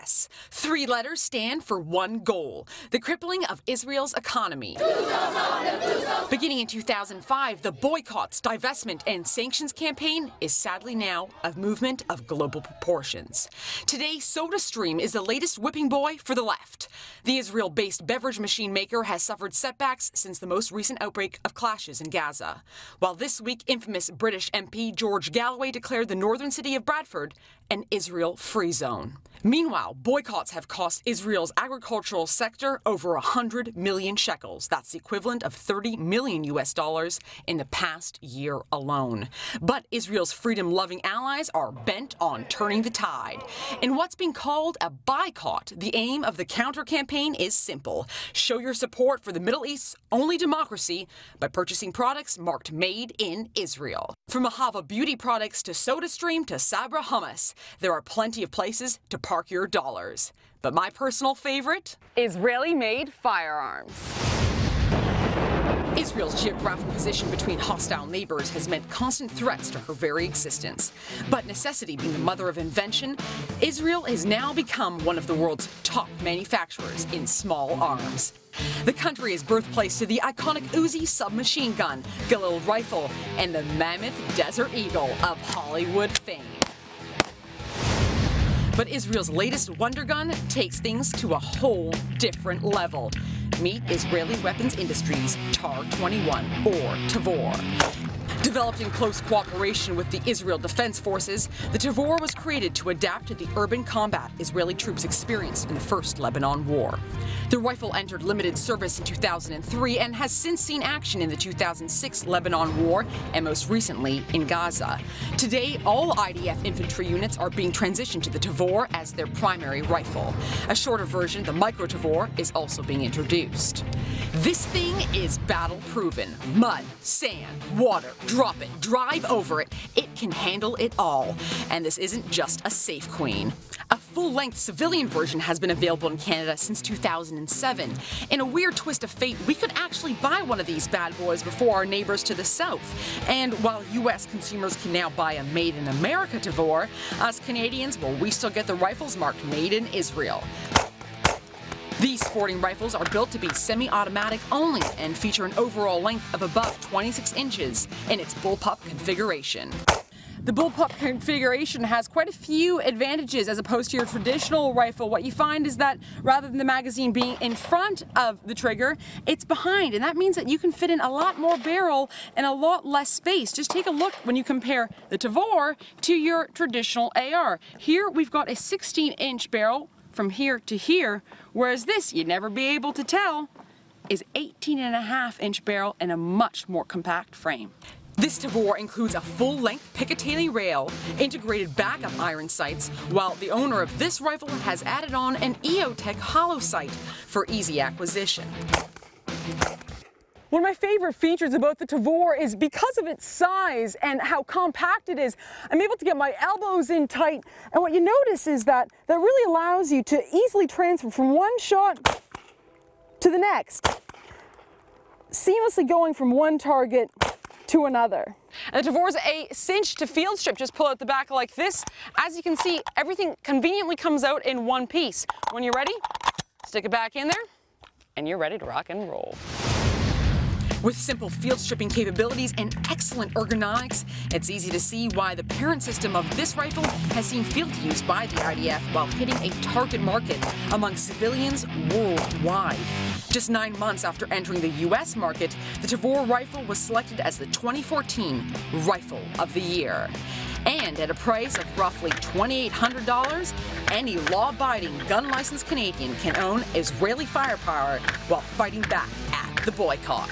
IDS. 3 letters stand for one goal: the crippling of Israel's economy. Beginning in 2005, the boycotts, divestment, and sanctions campaign is sadly now a movement of global proportions. Today, SodaStream is the latest whipping boy for the left. The Israel-based beverage machine maker has suffered setbacks since the most recent outbreak of clashes in Gaza. While this week, infamous British MP George Galloway declared the northern city of Bradford an Israel-free zone. Meanwhile, boycotts have cost Israel's agricultural sector over 100 million shekels. That's the equivalent of $30 million in the past year alone. But Israel's freedom-loving allies are bent on turning the tide. In what's being called a Buycott, the aim of the counter-campaign is simple: show your support for the Middle East's only democracy by purchasing products marked Made in Israel. From Ahava beauty products to SodaStream to Sabra hummus, there are plenty of places to park your dollars. But my personal favorite? Israeli-made firearms. Israel's geographic position between hostile neighbors has meant constant threats to her very existence. But necessity being the mother of invention, Israel has now become one of the world's top manufacturers in small arms. The country is birthplace to the iconic Uzi submachine gun, Galil rifle, and the mammoth Desert Eagle of Hollywood fame. But Israel's latest wonder gun takes things to a whole different level. Meet Israeli Weapons Industries TAR-21, or Tavor. Developed in close cooperation with the Israel Defense Forces, the Tavor was created to adapt to the urban combat Israeli troops experienced in the First Lebanon War. The rifle entered limited service in 2003 and has since seen action in the 2006 Lebanon War and most recently in Gaza. Today, all IDF infantry units are being transitioned to the Tavor as their primary rifle. A shorter version, the Micro Tavor, is also being introduced. This thing is battle-proven. Mud, sand, water, drop it, drive over it. It can handle it all. And this isn't just a safe queen. A full-length civilian version has been available in Canada since 2007. In a weird twist of fate, we could actually buy one of these bad boys before our neighbors to the south. And while U.S. consumers can now buy a Made in America Tavor, us Canadians, well, we still get the rifles marked Made in Israel. These sporting rifles are built to be semi-automatic only and feature an overall length of above 26 inches in its bullpup configuration. The bullpup configuration has quite a few advantages as opposed to your traditional rifle. What you find is that rather than the magazine being in front of the trigger, it's behind, and that means that you can fit in a lot more barrel and a lot less space. Just take a look when you compare the Tavor to your traditional AR. Here we've got a 16-inch barrel from here to here, whereas this, you'd never be able to tell, is 18.5-inch barrel and a much more compact frame. This Tavor includes a full-length Picatinny rail, integrated backup iron sights, while the owner of this rifle has added on an EOTech hollow sight for easy acquisition. One of my favorite features about the Tavor is because of its size and how compact it is, I'm able to get my elbows in tight, and what you notice is that really allows you to easily transfer from one shot to the next, seamlessly going from one target to another. And the Tavor is a cinch to field strip. Just pull out the back like this. As you can see, everything conveniently comes out in one piece. When you're ready, stick it back in there, and you're ready to rock and roll. With simple field stripping capabilities and excellent ergonomics, it's easy to see why the parent system of this rifle has seen field use by the IDF while hitting a target market among civilians worldwide. Just 9 months after entering the U.S. market, the Tavor rifle was selected as the 2014 Rifle of the Year. And at a price of roughly $2,800, any law-abiding, gun-licensed Canadian can own Israeli firepower while fighting back at the boycott.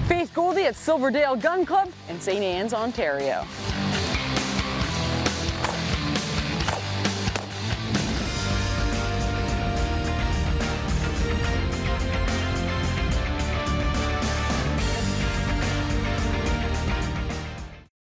Faith Goldie at Silverdale Gun Club in St. Anne's, Ontario.